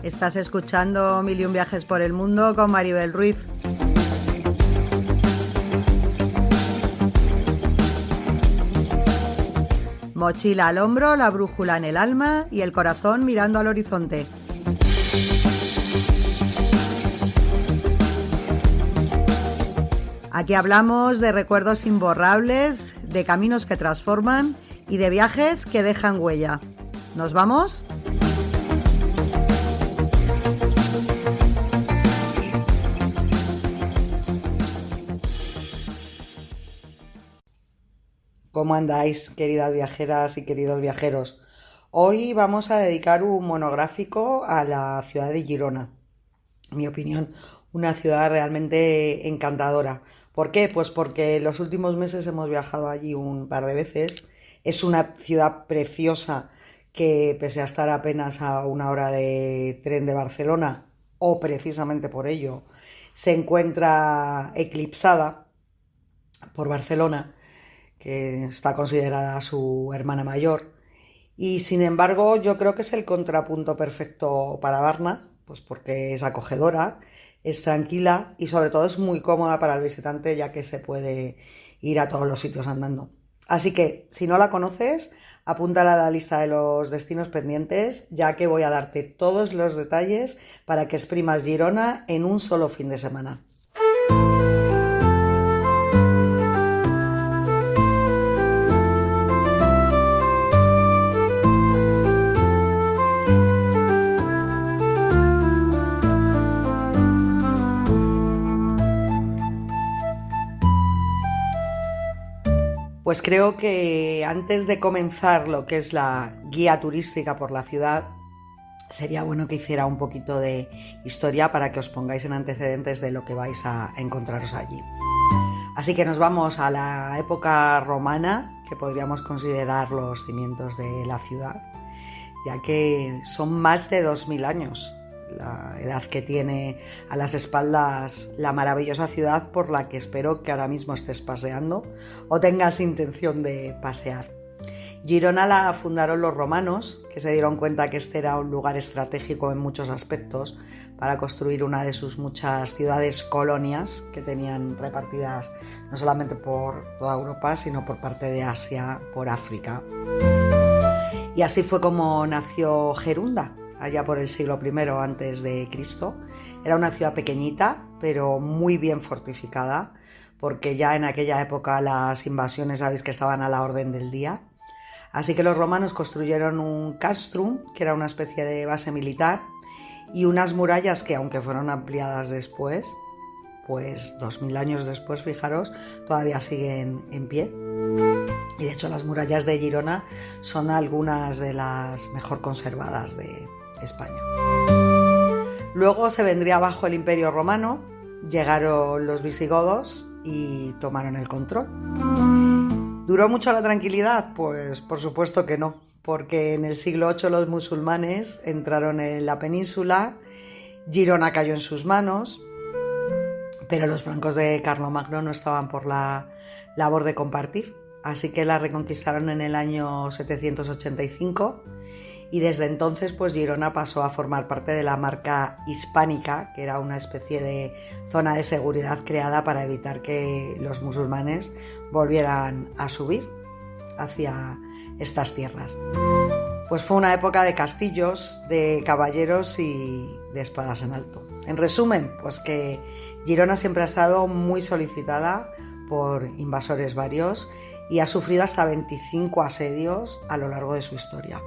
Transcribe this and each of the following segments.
Estás escuchando Mil y un viajes por el mundo con Maribel Ruiz. Mochila al hombro, la brújula en el alma y el corazón mirando al horizonte. Aquí hablamos de recuerdos imborrables, de caminos que transforman y de viajes que dejan huella. ¿Nos vamos? ¿Cómo andáis, queridas viajeras y queridos viajeros? Hoy vamos a dedicar un monográfico a la ciudad de Girona. En mi opinión, una ciudad realmente encantadora. ¿Por qué? Pues porque en los últimos meses hemos viajado allí un par de veces. Es una ciudad preciosa que, pese a estar apenas a una hora de tren de Barcelona, o precisamente por ello, se encuentra eclipsada por Barcelona, que está considerada su hermana mayor, y sin embargo yo creo que es el contrapunto perfecto para Varna, pues porque es acogedora, es tranquila y sobre todo es muy cómoda para el visitante, ya que se puede ir a todos los sitios andando. Así que si no la conoces, apúntala a la lista de los destinos pendientes, ya que voy a darte todos los detalles para que exprimas Girona en un solo fin de semana. Pues creo que antes de comenzar lo que es la guía turística por la ciudad, sería bueno que hiciera un poquito de historia para que os pongáis en antecedentes de lo que vais a encontraros allí. Así que nos vamos a la época romana, que podríamos considerar los cimientos de la ciudad, ya que son más de 2000 años la edad que tiene a las espaldas la maravillosa ciudad por la que espero que ahora mismo estés paseando o tengas intención de pasear. Girona la fundaron los romanos, que se dieron cuenta que este era un lugar estratégico en muchos aspectos para construir una de sus muchas ciudades colonias que tenían repartidas no solamente por toda Europa, sino por parte de Asia, por África. Y así fue como nació Gerunda, allá por el siglo I antes de Cristo. Era una ciudad pequeñita, pero muy bien fortificada, porque ya en aquella época las invasiones sabéis que estaban a la orden del día. Así que los romanos construyeron un castrum, que era una especie de base militar, y unas murallas que, aunque fueron ampliadas después, pues 2000 años después, fijaros, todavía siguen en pie. Y de hecho las murallas de Girona son algunas de las mejor conservadas de España. Luego se vendría abajo el Imperio Romano, llegaron los visigodos y tomaron el control. ¿Duró mucho la tranquilidad? Pues por supuesto que no, porque en el siglo VIII los musulmanes entraron en la península, Girona cayó en sus manos, pero los francos de Carlomagno no estaban por la labor de compartir, así que la reconquistaron en el año 785 y desde entonces pues Girona pasó a formar parte de la Marca Hispánica, que era una especie de zona de seguridad creada para evitar que los musulmanes volvieran a subir hacia estas tierras. Pues fue una época de castillos, de caballeros y de espadas en alto. En resumen, pues que Girona siempre ha estado muy solicitada por invasores varios y ha sufrido hasta 25 asedios a lo largo de su historia.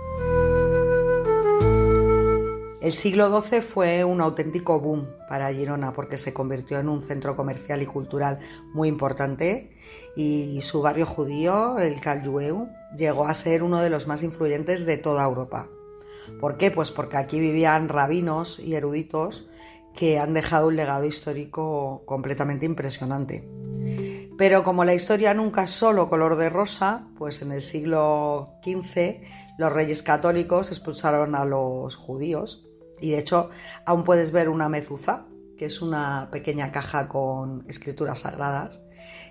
El siglo XII fue un auténtico boom para Girona porque se convirtió en un centro comercial y cultural muy importante y su barrio judío, el Cal Jueu, llegó a ser uno de los más influyentes de toda Europa. ¿Por qué? Pues porque aquí vivían rabinos y eruditos que han dejado un legado histórico completamente impresionante. Pero como la historia nunca es solo color de rosa, pues en el siglo XV los reyes católicos expulsaron a los judíos y de hecho aún puedes ver una mezuzá, que es una pequeña caja con escrituras sagradas,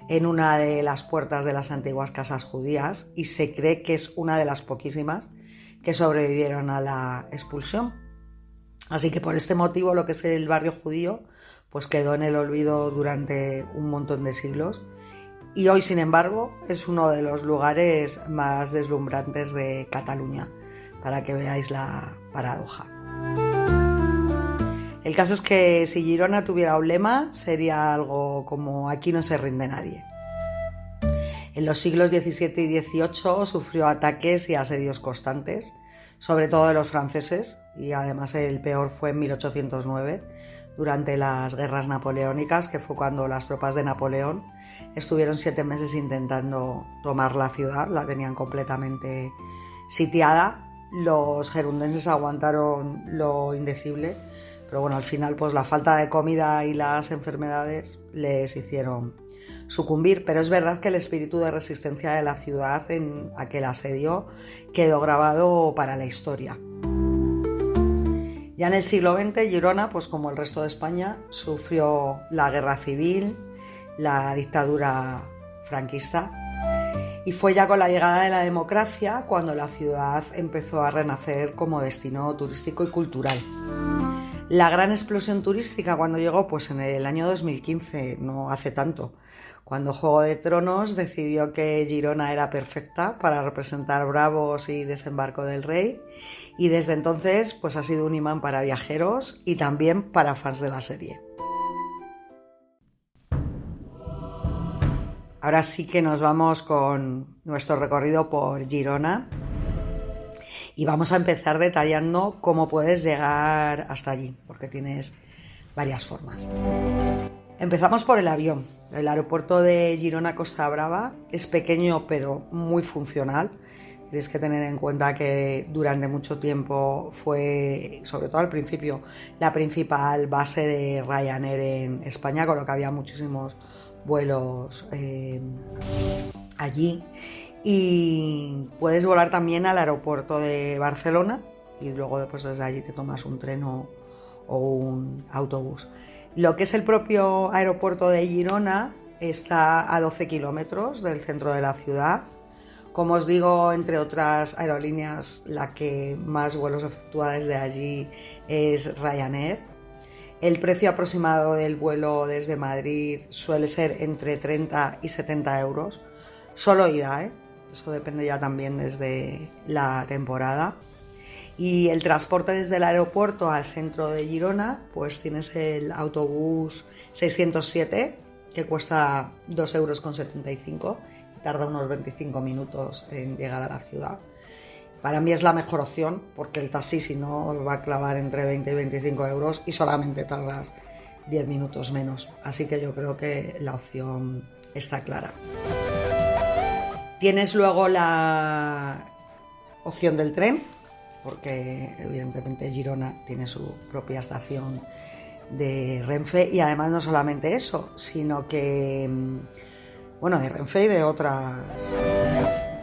en una de las puertas de las antiguas casas judías y se cree que es una de las poquísimas que sobrevivieron a la expulsión. Así que por este motivo lo que es el barrio judío pues quedó en el olvido durante un montón de siglos y hoy, sin embargo, es uno de los lugares más deslumbrantes de Cataluña, para que veáis la paradoja. El caso es que si Girona tuviera un lema, sería algo como aquí no se rinde nadie. En los siglos XVII y XVIII sufrió ataques y asedios constantes, sobre todo de los franceses, y además el peor fue en 1809, durante las guerras napoleónicas, que fue cuando las tropas de Napoleón estuvieron 7 meses intentando tomar la ciudad, la tenían completamente sitiada. Los gerundenses aguantaron lo indecible, pero bueno, al final pues la falta de comida y las enfermedades les hicieron sucumbir, pero es verdad que el espíritu de resistencia de la ciudad en aquel asedio quedó grabado para la historia. Ya en el siglo XX, Girona, pues como el resto de España, sufrió la guerra civil, la dictadura franquista, y fue ya con la llegada de la democracia cuando la ciudad empezó a renacer como destino turístico y cultural. La gran explosión turística cuando llegó, pues en el año 2015, no hace tanto, cuando Juego de Tronos decidió que Girona era perfecta para representar Bravos y Desembarco del Rey, y desde entonces pues ha sido un imán para viajeros y también para fans de la serie. Ahora sí que nos vamos con nuestro recorrido por Girona y vamos a empezar detallando cómo puedes llegar hasta allí, porque tienes varias formas. Empezamos por el avión. El aeropuerto de Girona Costa Brava es pequeño pero muy funcional. Tienes que tener en cuenta que durante mucho tiempo fue, sobre todo al principio, la principal base de Ryanair en España, con lo que había muchísimos vuelos allí. Y puedes volar también al aeropuerto de Barcelona y luego después desde allí te tomas un tren o un autobús. Lo que es el propio aeropuerto de Girona está a 12 kilómetros del centro de la ciudad. Como os digo, entre otras aerolíneas, la que más vuelos efectúa desde allí es Ryanair. El precio aproximado del vuelo desde Madrid suele ser entre 30 y 70 euros. Solo ida, Eso depende ya también desde la temporada. Y el transporte desde el aeropuerto al centro de Girona, pues tienes el autobús 607, que cuesta 2,75 euros. Tarda unos 25 minutos en llegar a la ciudad. Para mí es la mejor opción porque el taxi si no os va a clavar entre 20 y 25 euros y solamente tardas 10 minutos menos. Así que yo creo que la opción está clara. Tienes luego la opción del tren, porque evidentemente Girona tiene su propia estación de Renfe y además no solamente eso, sino que de Renfe y de otras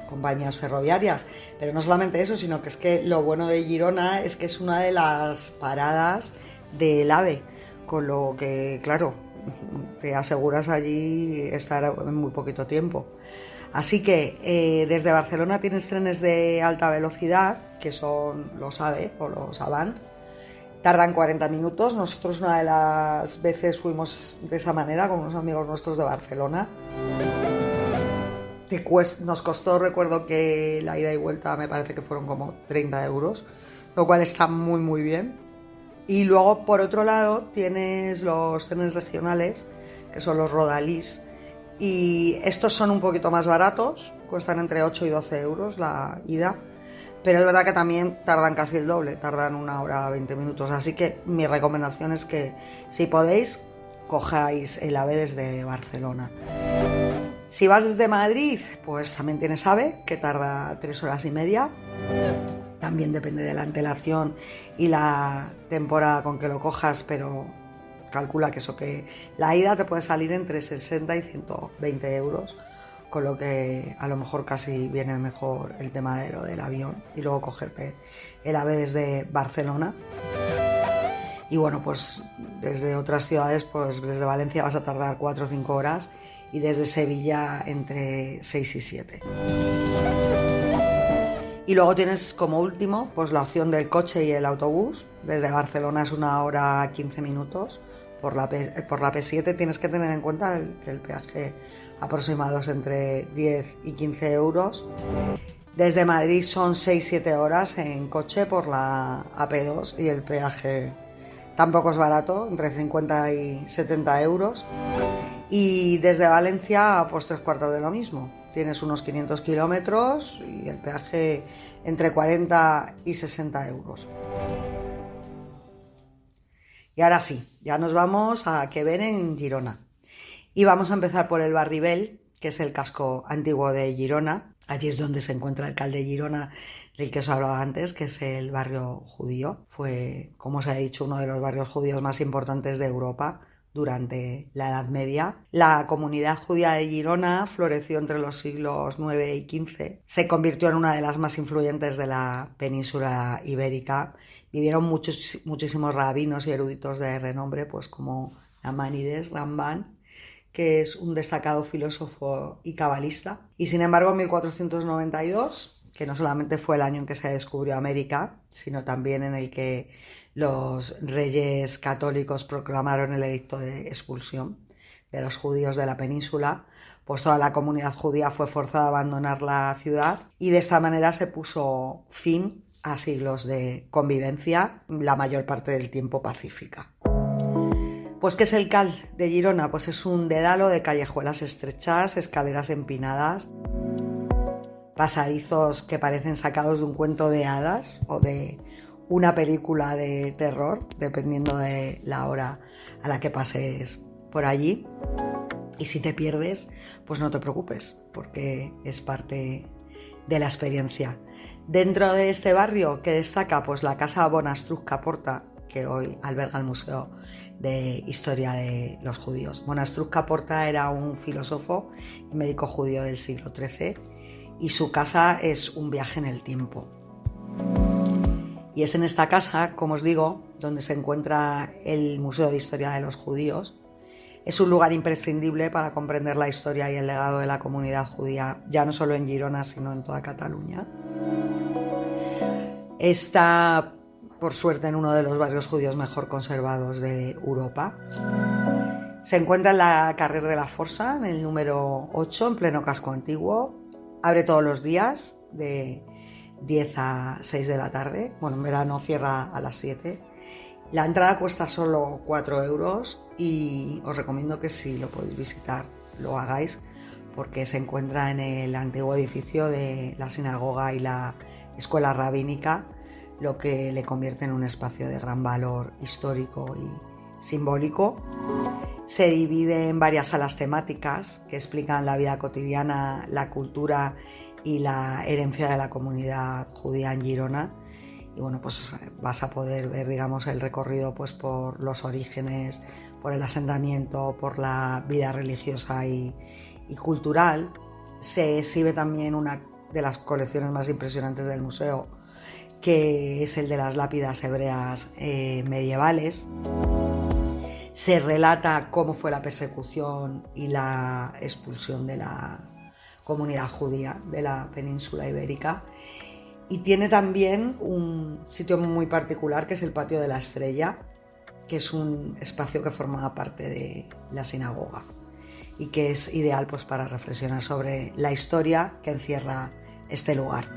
compañías ferroviarias, pero no solamente eso, sino que es que lo bueno de Girona es que es una de las paradas del AVE, con lo que, claro, te aseguras allí estar en muy poquito tiempo. Así que desde Barcelona tienes trenes de alta velocidad, que son los AVE o los Avant. Tardan 40 minutos. Nosotros una de las veces fuimos de esa manera con unos amigos nuestros de Barcelona. Nos costó, recuerdo que la ida y vuelta me parece que fueron como 30 euros, lo cual está muy muy bien. Y luego por otro lado tienes los trenes regionales, que son los rodalís, y estos son un poquito más baratos, cuestan entre 8 y 12 euros la ida, pero es verdad que también tardan casi el doble, tardan 1 hora 20 minutos, así que mi recomendación es que si podéis, cojáis el AVE desde Barcelona. Si vas desde Madrid, pues también tienes AVE, que tarda 3 horas y media. También depende de la antelación y la temporada con que lo cojas, pero calcula que la ida te puede salir entre 60 y 120 euros, con lo que a lo mejor casi viene mejor el tema del avión y luego cogerte el AVE desde Barcelona. Y bueno, pues desde otras ciudades, pues desde Valencia vas a tardar 4 o 5 horas y desde Sevilla entre 6 y 7. Y luego tienes como último pues la opción del coche y el autobús. Desde Barcelona es 1 hora 15 minutos. Por la P7 tienes que tener en cuenta que el peaje aproximado es entre 10 y 15 euros. Desde Madrid son 6-7 horas en coche por la AP2 y el peaje tampoco es barato, entre 50 y 70 euros. Y desde Valencia pues 3/4 de lo mismo. Tienes unos 500 kilómetros y el peaje entre 40 y 60 euros. Y ahora sí, ya nos vamos a que ver en Girona. Y vamos a empezar por el Barribel, que es el casco antiguo de Girona. Allí es donde se encuentra el Cal de Girona, del que os hablaba antes, que es el barrio judío. Fue, como os he dicho, uno de los barrios judíos más importantes de Europa durante la Edad Media. La comunidad judía de Girona floreció entre los siglos IX y XV. Se convirtió en una de las más influyentes de la península ibérica. Vivieron muchísimos rabinos y eruditos de renombre, pues como Namanides, Ramban, que es un destacado filósofo y cabalista. Y sin embargo, en 1492, que no solamente fue el año en que se descubrió América, sino también en el que los reyes católicos proclamaron el edicto de expulsión de los judíos de la península, pues toda la comunidad judía fue forzada a abandonar la ciudad y de esta manera se puso fin a siglos de convivencia, la mayor parte del tiempo pacífica. Pues ¿qué es el Cal de Girona? Pues es un dédalo de callejuelas estrechas, escaleras empinadas, pasadizos que parecen sacados de un cuento de hadas o de una película de terror, dependiendo de la hora a la que pases por allí. Y si te pierdes, pues no te preocupes, porque es parte de la experiencia. Dentro de este barrio, ¿qué destaca? Pues la casa Bonastruc Porta, que hoy alberga el Museo de Historia de los Judíos. Bonastruc Porta era un filósofo y médico judío del siglo XIII y su casa es un viaje en el tiempo. Y es en esta casa, como os digo, donde se encuentra el Museo de Historia de los Judíos. Es un lugar imprescindible para comprender la historia y el legado de la comunidad judía, ya no solo en Girona, sino en toda Cataluña. Está, por suerte, en uno de los barrios judíos mejor conservados de Europa. Se encuentra en la Carrer de la Força, en el número 8, en pleno casco antiguo. Abre todos los días, de 10 a 6 de la tarde. Bueno, en verano cierra a las 7. La entrada cuesta solo 4 euros y os recomiendo que si lo podéis visitar, lo hagáis, porque se encuentra en el antiguo edificio de la sinagoga y la escuela rabínica, lo que le convierte en un espacio de gran valor histórico y simbólico. Se divide en varias salas temáticas que explican la vida cotidiana, la cultura y la herencia de la comunidad judía en Girona. Y bueno, pues vas a poder ver, digamos, el recorrido pues por los orígenes, por el asentamiento, por la vida religiosa y cultural. Se exhibe también una de las colecciones más impresionantes del museo, que es el de las lápidas hebreas medievales. Se relata cómo fue la persecución y la expulsión de la comunidad judía de la península ibérica. Y tiene también un sitio muy particular, que es el Patio de la Estrella, que es un espacio que forma parte de la sinagoga y que es ideal pues para reflexionar sobre la historia que encierra este lugar.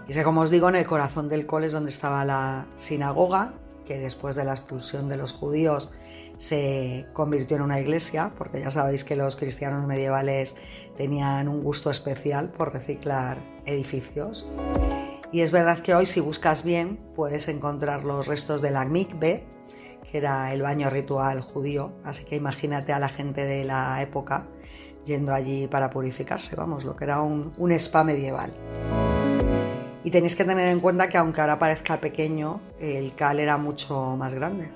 Y como os digo, en el corazón del Col es donde estaba la sinagoga, que después de la expulsión de los judíos se convirtió en una iglesia, porque ya sabéis que los cristianos medievales tenían un gusto especial por reciclar edificios. Y es verdad que hoy, si buscas bien, puedes encontrar los restos de la mikve, que era el baño ritual judío, así que imagínate a la gente de la época yendo allí para purificarse, vamos, lo que era un spa medieval. Y tenéis que tener en cuenta que aunque ahora parezca pequeño, el Cal era mucho más grande.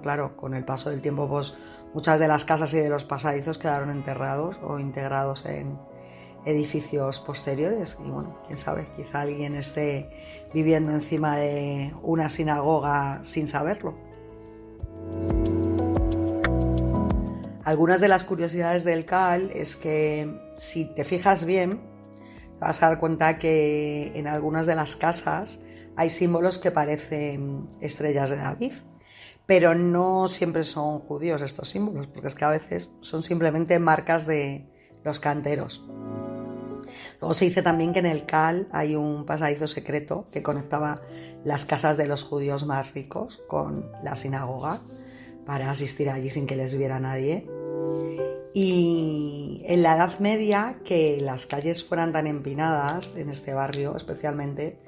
Claro, con el paso del tiempo, pues muchas de las casas y de los pasadizos quedaron enterrados o integrados en edificios posteriores. Y bueno, quién sabe, quizá alguien esté viviendo encima de una sinagoga sin saberlo. Algunas de las curiosidades del CAL es que si te fijas bien, te vas a dar cuenta que en algunas de las casas hay símbolos que parecen estrellas de David, pero no siempre son judíos estos símbolos, porque es que a veces son simplemente marcas de los canteros. Luego se dice también que en el CAL hay un pasadizo secreto que conectaba las casas de los judíos más ricos con la sinagoga para asistir allí sin que les viera nadie. Y en la Edad Media, que las calles fueran tan empinadas, en este barrio especialmente,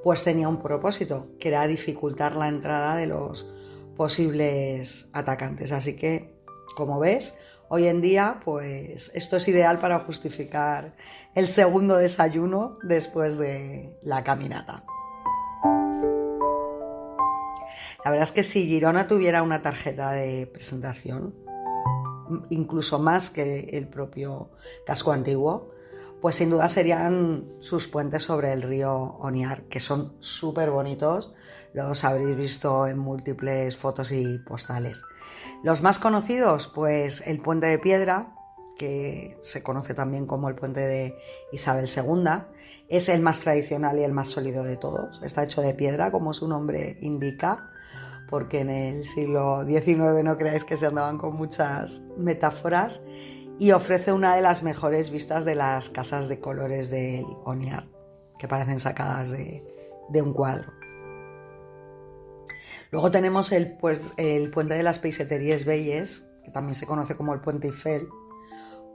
pues tenía un propósito, que era dificultar la entrada de los posibles atacantes. Así que, como ves, hoy en día, pues esto es ideal para justificar el segundo desayuno después de la caminata. La verdad es que si Girona tuviera una tarjeta de presentación, incluso más que el propio casco antiguo, pues sin duda serían sus puentes sobre el río Onyar, que son súper bonitos, los habréis visto en múltiples fotos y postales. Los más conocidos, pues el puente de piedra, que se conoce también como el puente de Isabel II, es el más tradicional y el más sólido de todos. Está hecho de piedra, como su nombre indica, porque en el siglo XIX no creáis que se andaban con muchas metáforas, y ofrece una de las mejores vistas de las casas de colores del Onyar, que parecen sacadas de un cuadro. Luego tenemos el puente de las Peixateries Velles, que también se conoce como el puente Eiffel,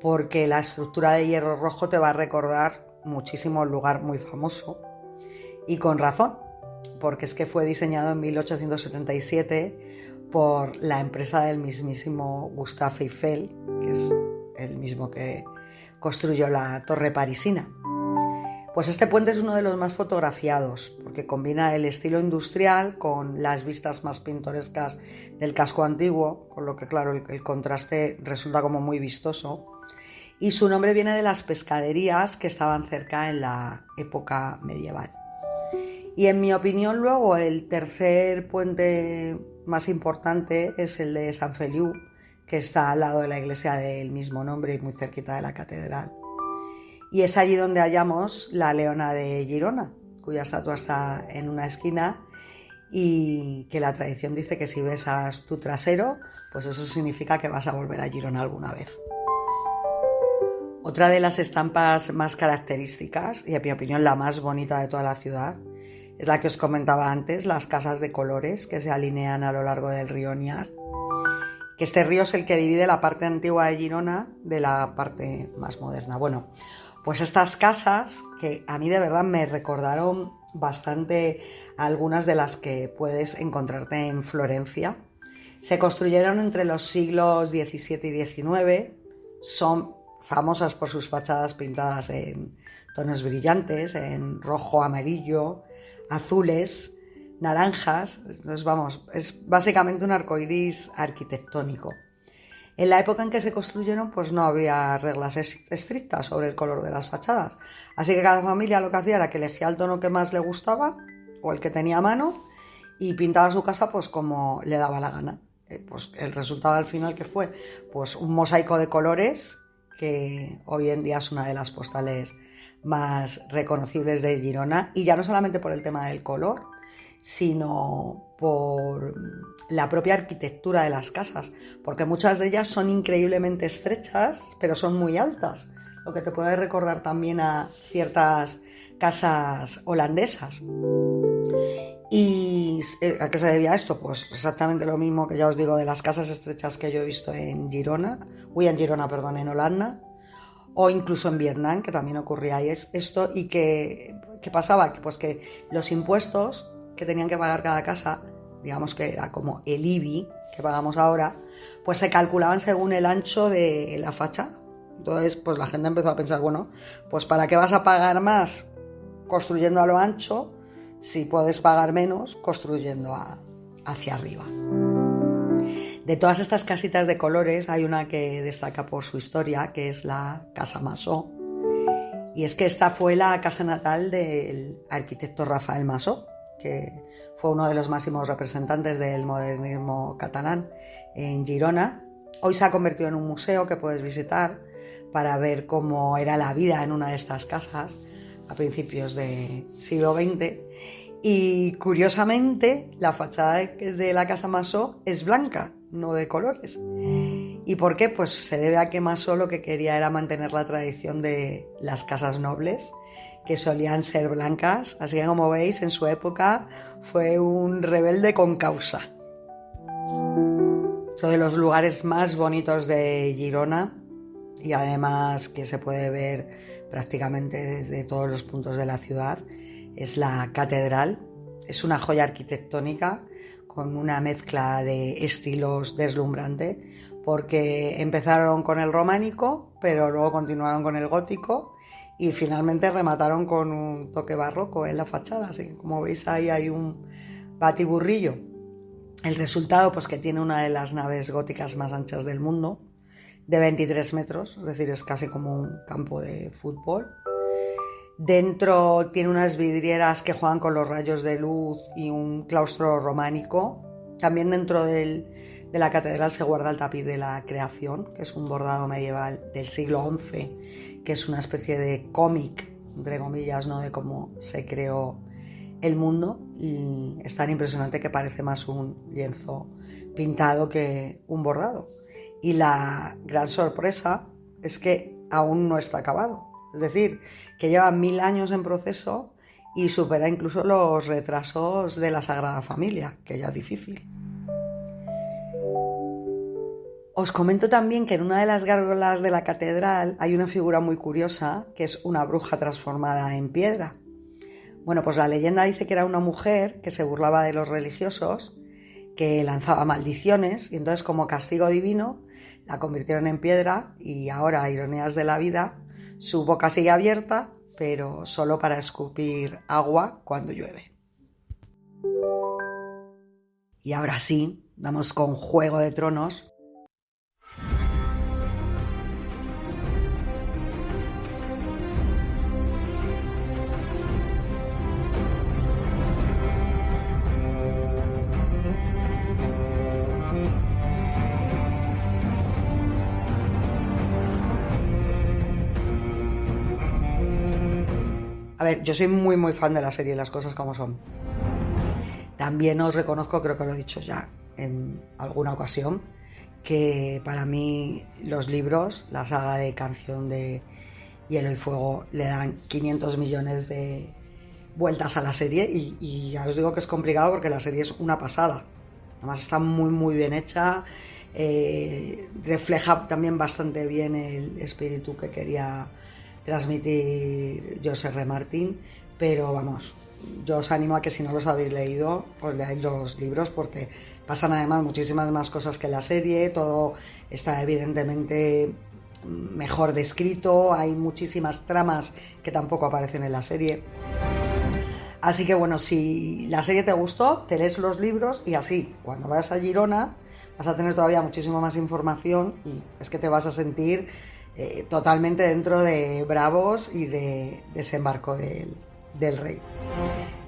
porque la estructura de hierro rojo te va a recordar muchísimo un lugar muy famoso, y con razón, porque es que fue diseñado en 1877 por la empresa del mismísimo Gustave Eiffel, que es el mismo que construyó la Torre Parisina. Pues este puente es uno de los más fotografiados, porque combina el estilo industrial con las vistas más pintorescas del casco antiguo, con lo que claro, el contraste resulta como muy vistoso. Y su nombre viene de las pescaderías que estaban cerca en la época medieval. Y en mi opinión luego el tercer puente más importante es el de Sant Feliu, que está al lado de la iglesia del mismo nombre y muy cerquita de la catedral. Y es allí donde hallamos la Leona de Girona, cuya estatua está en una esquina y que la tradición dice que si besas tu trasero, pues eso significa que vas a volver a Girona alguna vez. Otra de las estampas más características, y en mi opinión la más bonita de toda la ciudad, es la que os comentaba antes, las casas de colores que se alinean a lo largo del río Onyar, que este río es el que divide la parte antigua de Girona de la parte más moderna. Bueno, pues estas casas, que a mí de verdad me recordaron bastante a algunas de las que puedes encontrarte en Florencia, se construyeron entre los siglos XVII y XIX, son famosas por sus fachadas pintadas en tonos brillantes, en rojo, amarillo, azules, naranjas. Entonces, vamos, es básicamente un arcoiris arquitectónico. En la época en que se construyeron, pues no había reglas estrictas sobre el color de las fachadas. Así que cada familia lo que hacía era que elegía el tono que más le gustaba o el que tenía a mano y pintaba su casa pues como le daba la gana. Pues el resultado al final, ¿qué fue? Pues un mosaico de colores que hoy en día es una de las postales más reconocibles de Girona, y ya no solamente por el tema del color, sino por la propia arquitectura de las casas, porque muchas de ellas son increíblemente estrechas, pero son muy altas, lo que te puede recordar también a ciertas casas holandesas. ¿Y a qué se debía esto? Pues exactamente lo mismo que ya os digo de las casas estrechas que yo he visto en en Holanda, o incluso en Vietnam, que también ocurría esto. ¿Y qué pasaba? Pues que los impuestos que tenían que pagar cada casa, digamos que era como el IBI que pagamos ahora, pues se calculaban según el ancho de la fachada. Entonces, pues la gente empezó a pensar, bueno, pues ¿para qué vas a pagar más construyendo a lo ancho si puedes pagar menos construyendo hacia arriba? De todas estas casitas de colores hay una que destaca por su historia, que es la Casa Masó. Y es que esta fue la casa natal del arquitecto Rafael Masó, que fue uno de los máximos representantes del modernismo catalán en Girona, Hoy se ha convertido en un museo que puedes visitar para ver cómo era la vida en una de estas casas a principios del siglo XX. Y curiosamente, la fachada de la casa Massó es blanca, no de colores. ¿Y por qué? Pues se debe a que Massó lo que quería era mantener la tradición de las casas nobles, que solían ser blancas. Así que, como veis, en su época fue un rebelde con causa. Uno de los lugares más bonitos de Girona, y además que se puede ver prácticamente desde todos los puntos de la ciudad, es la catedral. Es una joya arquitectónica con una mezcla de estilos deslumbrante, porque empezaron con el románico, pero luego continuaron con el gótico y finalmente remataron con un toque barroco en la fachada. Así que, como veis, ahí hay un batiburrillo. El resultado, pues, que tiene una de las naves góticas más anchas del mundo, de 23 metros, es decir, es casi como un campo de fútbol. Dentro tiene unas vidrieras que juegan con los rayos de luz y un claustro románico. También dentro de la catedral se guarda el tapiz de la creación, que es un bordado medieval del siglo XI, que es una especie de cómic, entre comillas, ¿no?, de cómo se creó el mundo, y es tan impresionante que parece más un lienzo pintado que un bordado. Y la gran sorpresa es que aún no está acabado, es decir, que lleva 1000 años en proceso y supera incluso los retrasos de la Sagrada Familia, que ya es difícil. Os comento también que en una de las gárgolas de la catedral hay una figura muy curiosa, que es una bruja transformada en piedra. Bueno, pues la leyenda dice que era una mujer que se burlaba de los religiosos, que lanzaba maldiciones, y entonces, como castigo divino, la convirtieron en piedra, y ahora, ironías de la vida, su boca sigue abierta, pero solo para escupir agua cuando llueve. Y ahora sí, vamos con Juego de Tronos. A ver, yo soy muy fan de la serie, las cosas como son. También os reconozco, creo que lo he dicho ya en alguna ocasión, que para mí los libros, la saga de Canción de Hielo y Fuego, le dan 500 millones de vueltas a la serie, y ya os digo que es complicado porque la serie es una pasada. Además está muy bien hecha, refleja también bastante bien el espíritu que quería transmitir George R. Martin, pero vamos, yo os animo a que, si no los habéis leído, os leáis los libros, porque pasan además muchísimas más cosas que en la serie. Todo está evidentemente mejor descrito, hay muchísimas tramas que tampoco aparecen en la serie. Así que bueno, si la serie te gustó, te lees los libros, y así, cuando vayas a Girona, vas a tener todavía muchísima más información, y es que te vas a sentir totalmente dentro de Bravos y de Desembarco del Rey.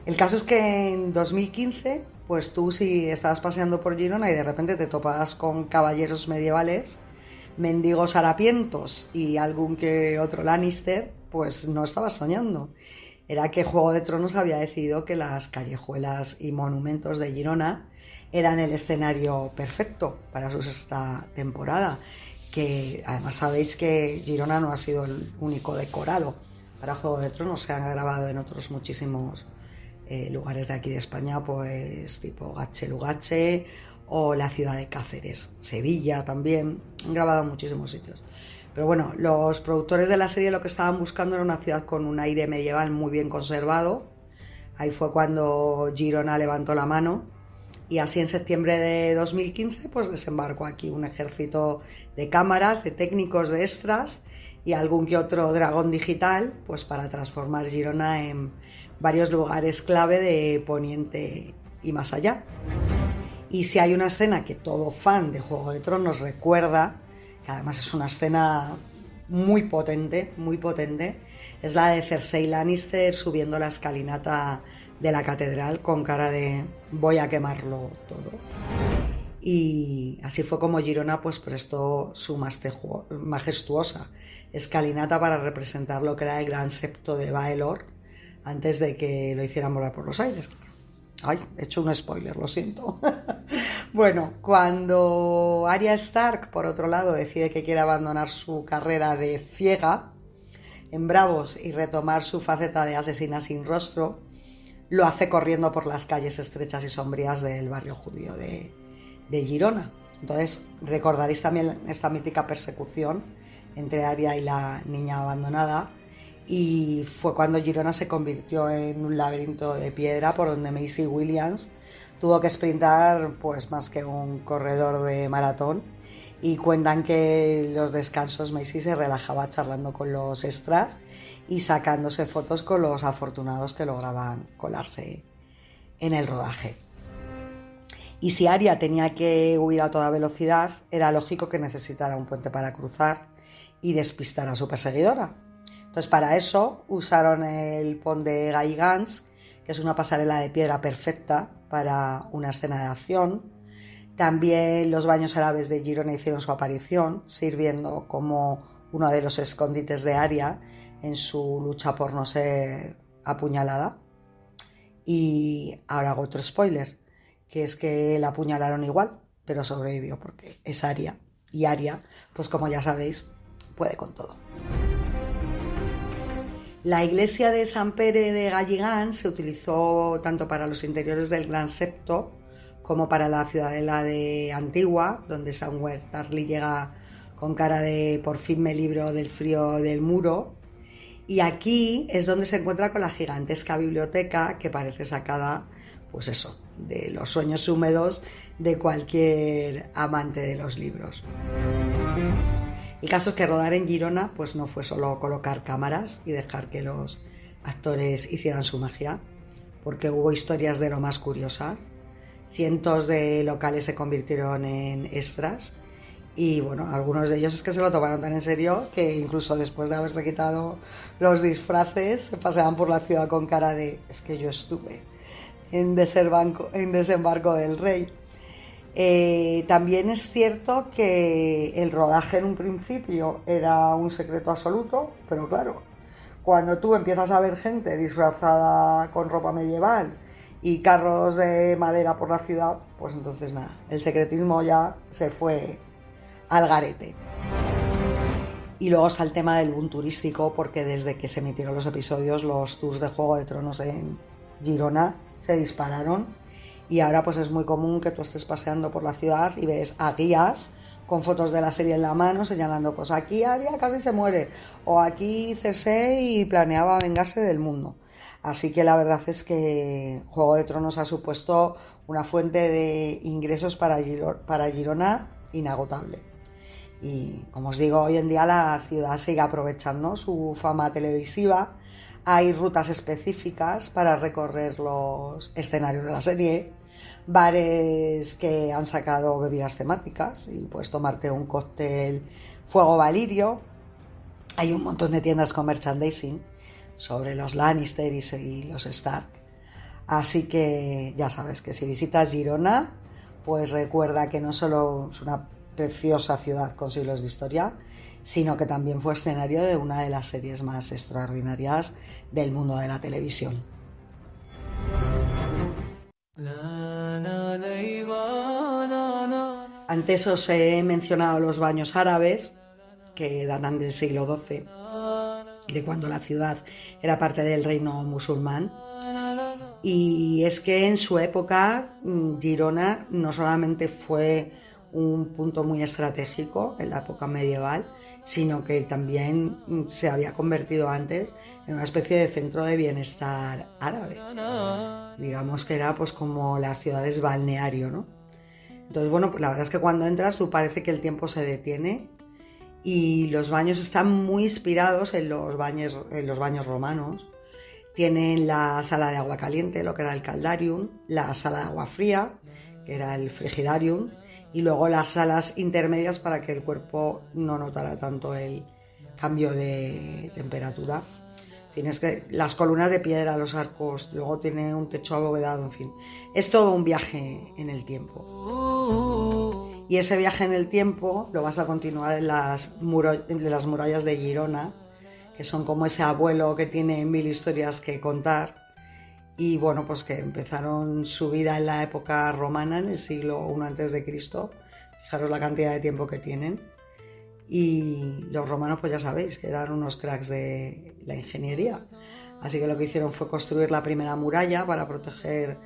El caso es que en 2015, pues tú, si estabas paseando por Girona y de repente te topas con caballeros medievales, mendigos harapientos y algún que otro Lannister, pues no estabas soñando. Era que Juego de Tronos había decidido que las callejuelas y monumentos de Girona eran el escenario perfecto para su sexta temporada, que además sabéis que Girona no ha sido el único decorado para Juego de Tronos, se han grabado en otros muchísimos lugares de aquí de España, pues tipo Gache-Lugache o la ciudad de Cáceres, Sevilla también, han grabado en muchísimos sitios. Pero bueno, los productores de la serie lo que estaban buscando era una ciudad con un aire medieval muy bien conservado. Ahí fue cuando Girona levantó la mano, y así en septiembre de 2015 pues desembarcó aquí un ejército de cámaras, de técnicos, de extras y algún que otro dragón digital, pues para transformar Girona en varios lugares clave de Poniente y más allá. Y si hay una escena que todo fan de Juego de Tronos recuerda, que además es una escena muy potente, es la de Cersei Lannister subiendo la escalinata de la catedral con cara de voy a quemarlo todo. y así fue como Girona pues prestó su majestuosa escalinata para representar lo que era el gran septo de Baelor antes de que lo hicieran volar por los aires. Ay, he hecho un spoiler, lo siento. Bueno, cuando Arya Stark, por otro lado, decide que quiere abandonar su carrera de ciega en Bravos y retomar su faceta de asesina sin rostro, lo hace corriendo por las calles estrechas y sombrías del barrio judío de Girona. Entonces recordaréis también esta mítica persecución entre Arya y la niña abandonada, y fue cuando Girona se convirtió en un laberinto de piedra por donde Maisie Williams tuvo que sprintar pues más que un corredor de maratón, y cuentan que los descansos Maisie se relajaba charlando con los extras y sacándose fotos con los afortunados que lograban colarse en el rodaje. Y si Arya tenía que huir a toda velocidad, era lógico que necesitara un puente para cruzar y despistar a su perseguidora. Entonces para eso usaron el pont de Gaigans, que es una pasarela de piedra perfecta para una escena de acción. También los baños árabes de Girona hicieron su aparición, sirviendo como uno de los escondites de Arya en su lucha por no ser apuñalada. Y ahora hago otro spoiler, que es que la apuñalaron igual, pero sobrevivió porque es Arya. Y Arya, pues como ya sabéis, puede con todo. La iglesia de Sant Pere de Galligans se utilizó tanto para los interiores del Gran Septo como para la ciudadela de Antigua, donde Samwell Tarly llega con cara de por fin me libro del frío del muro. Y aquí es donde se encuentra con la gigantesca biblioteca que parece sacada, pues eso, de los sueños húmedos de cualquier amante de los libros. El caso es que rodar en Girona pues no fue solo colocar cámaras y dejar que los actores hicieran su magia, porque hubo historias de lo más curiosas. Cientos de locales se convirtieron en extras y bueno, algunos de ellos es que se lo tomaron tan en serio que incluso después de haberse quitado los disfraces se paseaban por la ciudad con cara de es que yo estuve en Desembarco del Rey. También es cierto que el rodaje en un principio era un secreto absoluto, pero claro, cuando tú empiezas a ver gente disfrazada con ropa medieval y carros de madera por la ciudad, pues entonces nada, el secretismo ya se fue al garete. Y luego está el tema del boom turístico, porque desde que se emitieron los episodios, los tours de Juego de Tronos en Girona se dispararon. Y ahora pues es muy común que tú estés paseando por la ciudad y ves a guías con fotos de la serie en la mano señalando pues aquí Arya casi se muere o aquí Cersei planeaba vengarse del mundo. Así que la verdad es que Juego de Tronos ha supuesto una fuente de ingresos para Girona inagotable. Y como os digo, hoy en día la ciudad sigue aprovechando su fama televisiva. Hay rutas específicas para recorrer los escenarios de la serie, bares que han sacado bebidas temáticas y puedes tomarte un cóctel fuego valirio. Hay un montón de tiendas con merchandising sobre los Lannister y los Stark. Así que ya sabes que si visitas Girona, pues recuerda que no solo es una preciosa ciudad con siglos de historia, sino que también fue escenario de una de las series más extraordinarias del mundo de la televisión. Antes os he mencionado los baños árabes, que datan del siglo XII, de cuando la ciudad era parte del reino musulmán. Y es que en su época Girona no solamente fue un punto muy estratégico en la época medieval, sino que también se había convertido antes en una especie de centro de bienestar árabe. Digamos que era pues como las ciudades balneario, ¿no? Entonces, bueno, pues la verdad es que cuando entras tú parece que el tiempo se detiene y los baños están muy inspirados en los baños romanos. Tienen la sala de agua caliente, lo que era el caldarium, la sala de agua fría, que era el frigidarium, y luego las salas intermedias para que el cuerpo no notara tanto el cambio de temperatura. En fin, es que las columnas de piedra, los arcos, luego tiene un techo abovedado, en fin, es todo un viaje en el tiempo. Y ese viaje en el tiempo lo vas a continuar en las murallas de Girona, que son como ese abuelo que tiene mil historias que contar. Y bueno, pues que empezaron su vida en la época romana, en el siglo I a.C. Fijaros la cantidad de tiempo que tienen. Y los romanos, pues ya sabéis, que eran unos cracks de la ingeniería. Así que lo que hicieron fue construir la primera muralla para proteger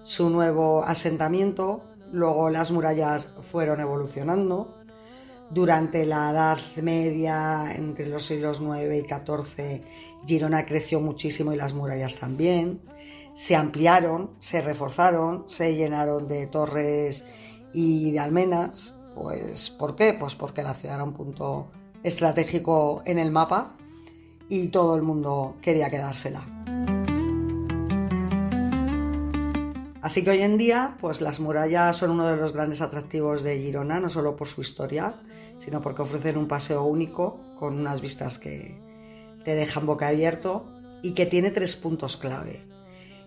su nuevo asentamiento. Luego las murallas fueron evolucionando. Durante la Edad Media, entre los siglos IX y XIV, Girona creció muchísimo y las murallas también. Se ampliaron, se reforzaron, se llenaron de torres y de almenas. Pues, ¿por qué? Pues porque la ciudad era un punto estratégico en el mapa y todo el mundo quería quedársela. Así que hoy en día, pues las murallas son uno de los grandes atractivos de Girona, no solo por su historia, sino porque ofrecen un paseo único con unas vistas que te dejan boquiabierto y que tiene 3 puntos clave.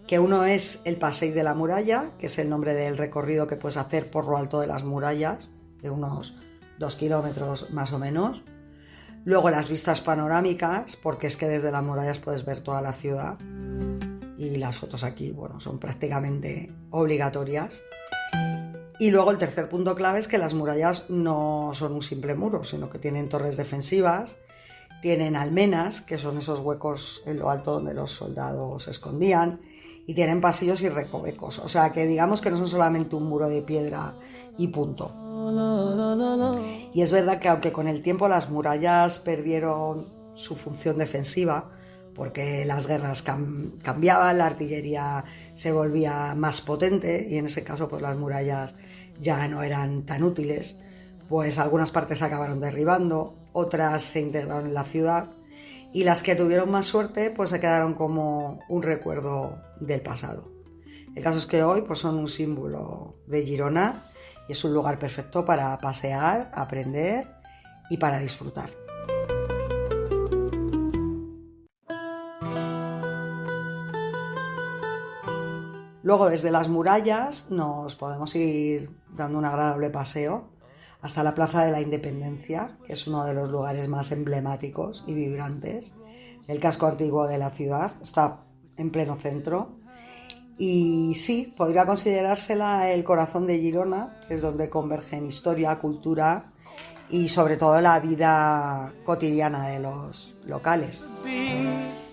Que uno es el Passeig de la Muralla, que es el nombre del recorrido que puedes hacer por lo alto de las murallas, de unos 2 kilómetros más o menos. Luego las vistas panorámicas, porque es que desde las murallas puedes ver toda la ciudad. Y las fotos aquí, bueno, son prácticamente obligatorias. Y luego el tercer punto clave es que las murallas no son un simple muro, sino que tienen torres defensivas, tienen almenas, que son esos huecos en lo alto donde los soldados se escondían, y tienen pasillos y recovecos. O sea que digamos que no son solamente un muro de piedra y punto. Y es verdad que aunque con el tiempo las murallas perdieron su función defensiva, porque las guerras cambiaban, la artillería se volvía más potente y en ese caso pues las murallas ya no eran tan útiles, pues algunas partes se acabaron derribando, otras se integraron en la ciudad y las que tuvieron más suerte pues se quedaron como un recuerdo del pasado. El caso es que hoy pues son un símbolo de Girona y es un lugar perfecto para pasear, aprender y para disfrutar. Luego desde las murallas nos podemos ir dando un agradable paseo hasta la Plaza de la Independencia, que es uno de los lugares más emblemáticos y vibrantes del casco antiguo de la ciudad. Está en pleno centro y sí, podría considerársela el corazón de Girona, que es donde convergen historia, cultura y sobre todo la vida cotidiana de los locales.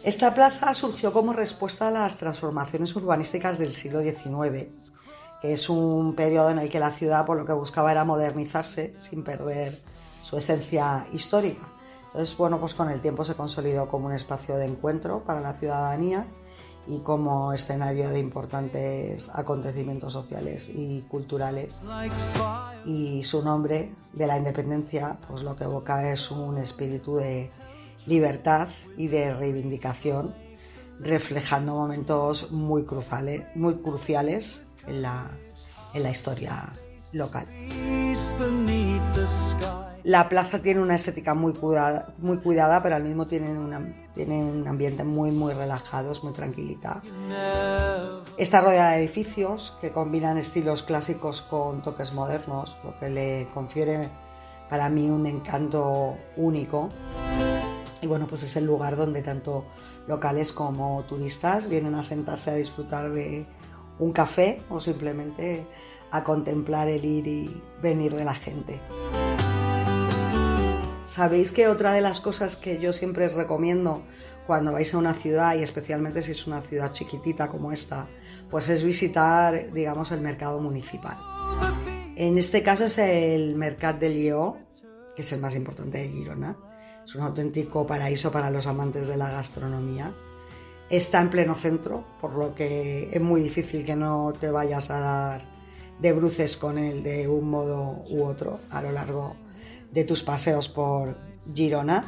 Esta plaza surgió como respuesta a las transformaciones urbanísticas del siglo XIX, que es un periodo en el que la ciudad por lo que buscaba era modernizarse sin perder su esencia histórica. Entonces, bueno, pues con el tiempo se consolidó como un espacio de encuentro para la ciudadanía y como escenario de importantes acontecimientos sociales y culturales. Y su nombre, de la Independencia, pues lo que evoca es un espíritu de libertad y de reivindicación, reflejando momentos muy cruciales en la historia local. La plaza tiene una estética muy cuidada, pero al mismo tiene un ambiente muy relajado, es muy tranquilita. Está rodeada de edificios que combinan estilos clásicos con toques modernos, lo que le confiere para mí un encanto único. Y bueno, pues es el lugar donde tanto locales como turistas vienen a sentarse a disfrutar de un café o simplemente a contemplar el ir y venir de la gente. Sabéis que otra de las cosas que yo siempre os recomiendo cuando vais a una ciudad, y especialmente si es una ciudad chiquitita como esta, pues es visitar, digamos, el mercado municipal. En este caso es el Mercat del Lleó, que es el más importante de Girona. Es un auténtico paraíso para los amantes de la gastronomía. Está en pleno centro, por lo que es muy difícil que no te vayas a dar de bruces con él de un modo u otro a lo largo de tus paseos por Girona.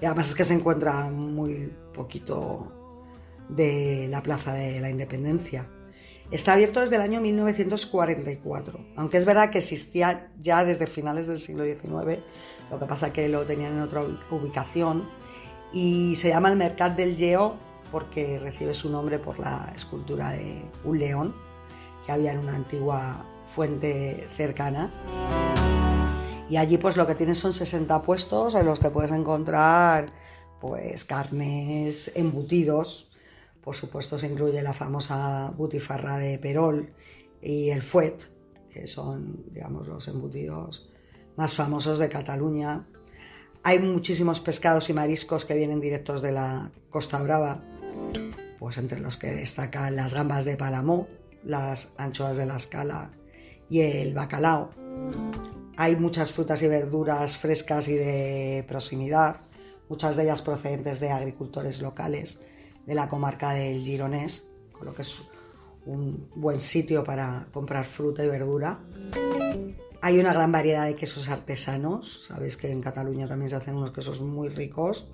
Y además es que se encuentra muy poquito de la Plaza de la Independencia. Está abierto desde el año 1944, aunque es verdad que existía ya desde finales del siglo XIX, lo que pasa que lo tenían en otra ubicación, y se llama el Mercat del Lleó porque recibe su nombre por la escultura de un león que había en una antigua fuente cercana. Y allí pues lo que tienes son 60 puestos en los que puedes encontrar pues carnes, embutidos. Por supuesto se incluye la famosa butifarra de Perol y el fuet, que son, digamos, los embutidos más famosos de Cataluña. Hay muchísimos pescados y mariscos que vienen directos de la Costa Brava, pues entre los que destacan las gambas de Palamó, las anchoas de la Escala y el bacalao. Hay muchas frutas y verduras frescas y de proximidad, muchas de ellas procedentes de agricultores locales de la comarca del Gironès, con lo que es un buen sitio para comprar fruta y verdura. Hay una gran variedad de quesos artesanos, sabéis que en Cataluña también se hacen unos quesos muy ricos.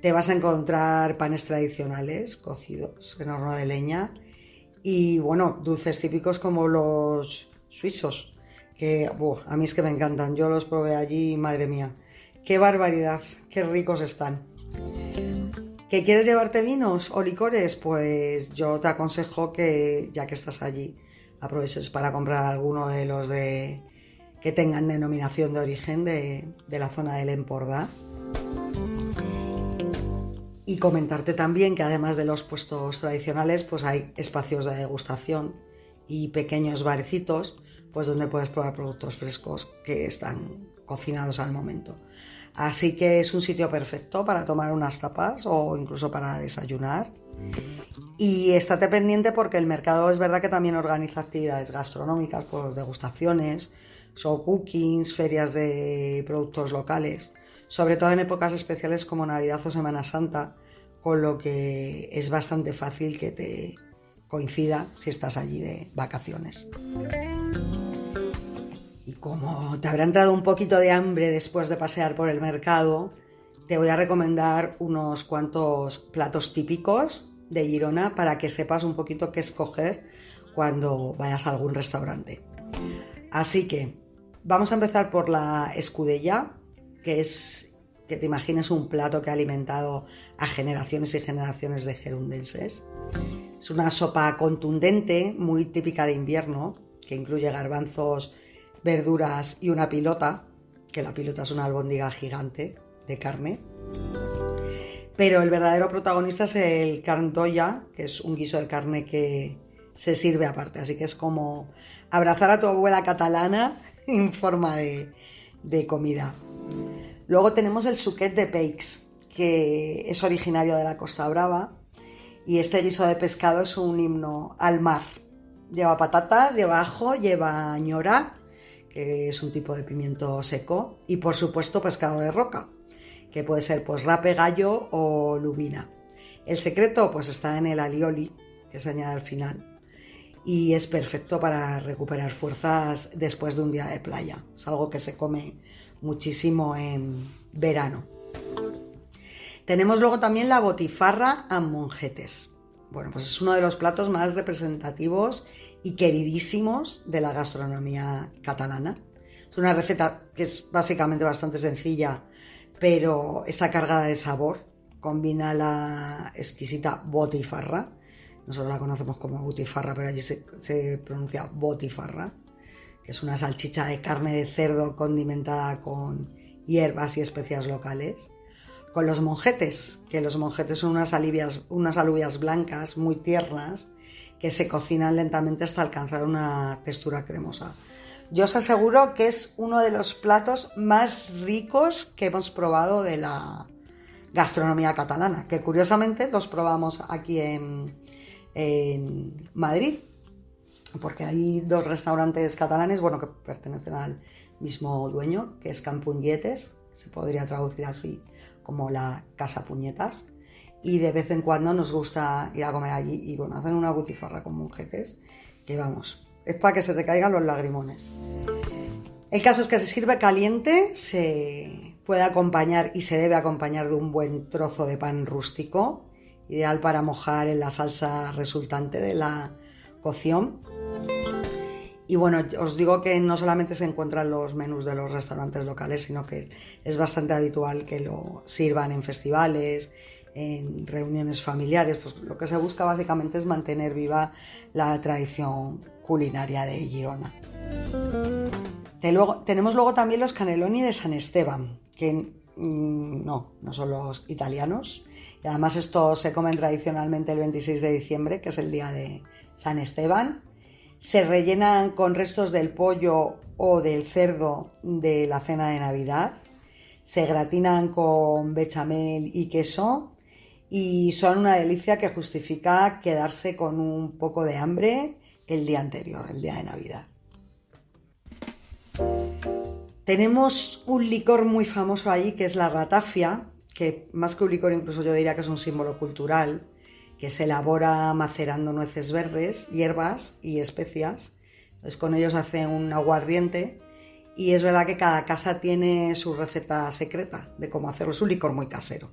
Te vas a encontrar panes tradicionales cocidos en horno de leña y bueno, dulces típicos como los suizos, que a mí es que me encantan, yo los probé allí y madre mía, qué barbaridad, qué ricos están. ¿Que quieres llevarte vinos o licores? Pues yo te aconsejo que, ya que estás allí, aproveches para comprar alguno de los que tengan denominación de origen de la zona del Empordà. Y comentarte también que además de los puestos tradicionales, pues hay espacios de degustación y pequeños barecitos, pues donde puedes probar productos frescos que están cocinados al momento. Así que es un sitio perfecto para tomar unas tapas o incluso para desayunar. Y estate pendiente porque el mercado es verdad que también organiza actividades gastronómicas, pues degustaciones, show cookings, ferias de productos locales, sobre todo en épocas especiales como Navidad o Semana Santa, con lo que es bastante fácil que te coincida si estás allí de vacaciones. Y como te habrá entrado un poquito de hambre después de pasear por el mercado, te voy a recomendar unos cuantos platos típicos de Girona para que sepas un poquito qué escoger cuando vayas a algún restaurante. Así que vamos a empezar por la escudella, que es que te imagines un plato que ha alimentado a generaciones y generaciones de gerundenses. Es una sopa contundente, muy típica de invierno, que incluye garbanzos, verduras y una pilota, que la pilota es una albóndiga gigante de carne. Pero el verdadero protagonista es el carn d'olla, que es un guiso de carne que se sirve aparte, así que es como abrazar a tu abuela catalana en forma de comida. Luego tenemos el suquet de peix, que es originario de la Costa Brava, y este guiso de pescado es un himno al mar. Lleva patatas, lleva ajo, lleva ñora, que es un tipo de pimiento seco, y por supuesto pescado de roca, que puede ser pues rape, gallo o lubina. El secreto pues está en el alioli, que se añade al final, y es perfecto para recuperar fuerzas después de un día de playa. Es algo que se come muchísimo en verano. Tenemos luego también la botifarra amb mongetes. Bueno, pues es uno de los platos más representativos y queridísimos de la gastronomía catalana. Es una receta que es básicamente bastante sencilla, pero está cargada de sabor. Combina la exquisita botifarra. Nosotros la conocemos como butifarra, pero allí se pronuncia botifarra, que es una salchicha de carne de cerdo condimentada con hierbas y especias locales. Con los monjetes, que los monjetes son unas alubias blancas muy tiernas que se cocinan lentamente hasta alcanzar una textura cremosa. Yo os aseguro que es uno de los platos más ricos que hemos probado de la gastronomía catalana, que curiosamente los probamos aquí en Madrid, porque hay dos restaurantes catalanes, bueno, que pertenecen al mismo dueño, que es Can Punyetes, se podría traducir así como la Casa Puñetas, y de vez en cuando nos gusta ir a comer allí y bueno, hacen una butifarra con monjetes que vamos, es para que se te caigan los lagrimones. El caso es que se sirve caliente, se puede acompañar y se debe acompañar de un buen trozo de pan rústico, ideal para mojar en la salsa resultante de la cocción. Y bueno, os digo que no solamente se encuentran los menús de los restaurantes locales, sino que es bastante habitual que lo sirvan en festivales, en reuniones familiares. Pues lo que se busca básicamente es mantener viva la tradición culinaria de Girona. Tenemos luego también los cannelloni de San Esteban, que no son los italianos. Y además estos se comen tradicionalmente el 26 de diciembre, que es el día de San Esteban. Se rellenan con restos del pollo o del cerdo de la cena de Navidad. Se gratinan con bechamel y queso y son una delicia que justifica quedarse con un poco de hambre el día anterior, el día de Navidad. Tenemos un licor muy famoso allí que es la ratafia, que más que un licor incluso yo diría que es un símbolo cultural, que se elabora macerando nueces verdes, hierbas y especias. Entonces con ellos hace un aguardiente y es verdad que cada casa tiene su receta secreta de cómo hacerlo. Es un licor muy casero.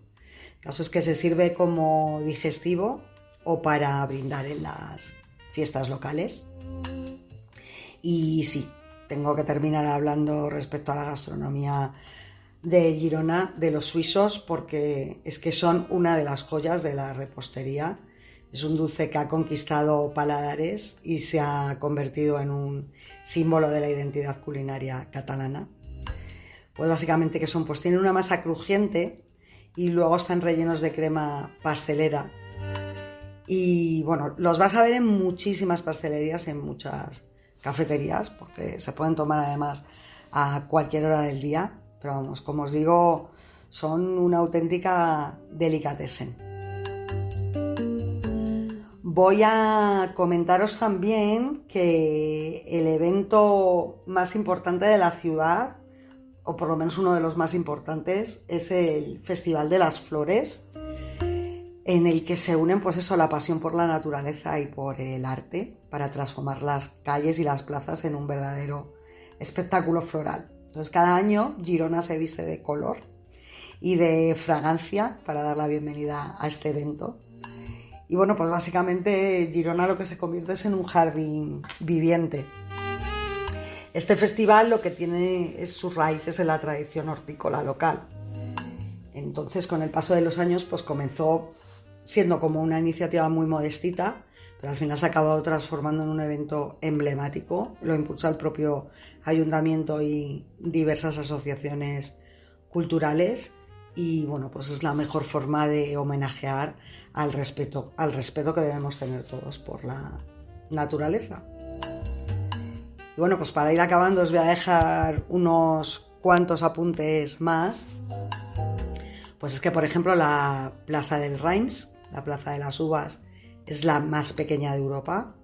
El caso es que se sirve como digestivo o para brindar en las fiestas locales. Y sí, tengo que terminar hablando respecto a la gastronomía de Girona, de los suizos, porque es que son una de las joyas de la repostería. Es un dulce que ha conquistado paladares y se ha convertido en un símbolo de la identidad culinaria catalana. Pues básicamente que son, pues tienen una masa crujiente y luego están rellenos de crema pastelera. Y bueno, los vas a ver en muchísimas pastelerías, en muchas cafeterías, porque se pueden tomar además a cualquier hora del día. Pero vamos, como os digo, son una auténtica delicatessen. Voy a comentaros también que el evento más importante de la ciudad, o por lo menos uno de los más importantes, es el Festival de las Flores, en el que se unen pues eso, la pasión por la naturaleza y por el arte para transformar las calles y las plazas en un verdadero espectáculo floral. Entonces cada año Girona se viste de color y de fragancia para dar la bienvenida a este evento. Y bueno, pues básicamente Girona lo que se convierte es en un jardín viviente. Este festival lo que tiene es sus raíces en la tradición hortícola local. Entonces con el paso de los años pues comenzó siendo como una iniciativa muy modestita, pero al final se ha acabado transformando en un evento emblemático. Lo impulsa el propio ayuntamiento y diversas asociaciones culturales y bueno, pues es la mejor forma de homenajear al respeto que debemos tener todos por la naturaleza. Y bueno, pues para ir acabando os voy a dejar unos cuantos apuntes más. Pues es que, por ejemplo, la Plaza del Reims, la Plaza de las Uvas, es la más pequeña de Europa,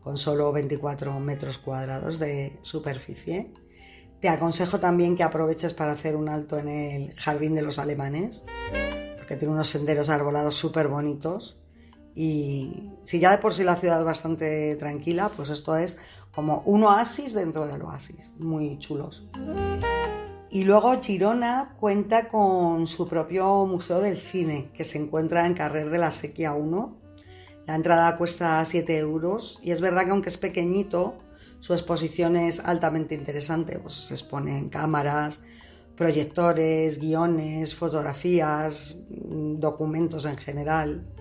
con solo 24 metros cuadrados de superficie. Te aconsejo también que aproveches para hacer un alto en el Jardín de los Alemanes, porque tiene unos senderos arbolados súper bonitos. Y si ya de por sí la ciudad es bastante tranquila, pues esto es como un oasis dentro del oasis, muy chulos. Y luego Girona cuenta con su propio Museo del Cine, que se encuentra en Carrer de la Sèquia 1. La entrada cuesta 7 euros y es verdad que aunque es pequeñito, su exposición es altamente interesante. Pues se exponen cámaras, proyectores, guiones, fotografías, documentos en general.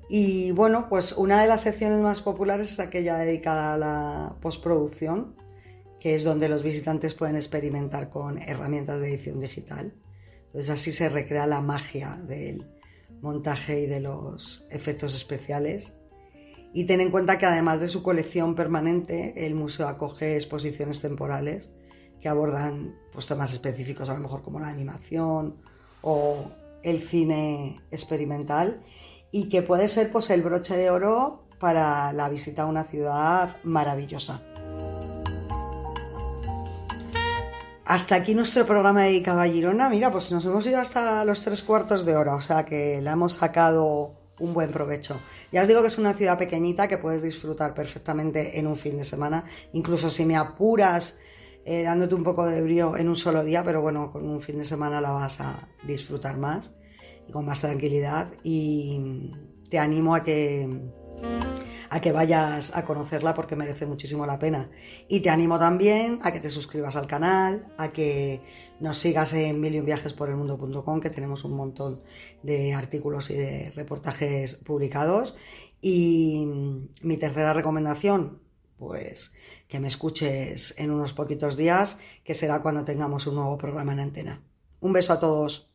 Y bueno, pues una de las secciones más populares es aquella dedicada a la postproducción, que es donde los visitantes pueden experimentar con herramientas de edición digital. Entonces así se recrea la magia del montaje y de los efectos especiales. Y ten en cuenta que además de su colección permanente, el museo acoge exposiciones temporales que abordan pues, temas específicos, a lo mejor como la animación o el cine experimental, y que puede ser pues, el broche de oro para la visita a una ciudad maravillosa. Hasta aquí nuestro programa dedicado a Girona. Mira, pues nos hemos ido hasta los 3/4 de hora, o sea que le hemos sacado un buen provecho. Ya os digo que es una ciudad pequeñita que puedes disfrutar perfectamente en un fin de semana, incluso si me apuras dándote un poco de brío en un solo día, pero bueno, con un fin de semana la vas a disfrutar más y con más tranquilidad. Y te animo a que a que vayas a conocerla porque merece muchísimo la pena. Y te animo también a que te suscribas al canal, a que nos sigas en milionviajesporelmundo.com, que tenemos un montón de artículos y de reportajes publicados. Y mi tercera recomendación, pues que me escuches en unos poquitos días, que será cuando tengamos un nuevo programa en antena. Un beso a todos.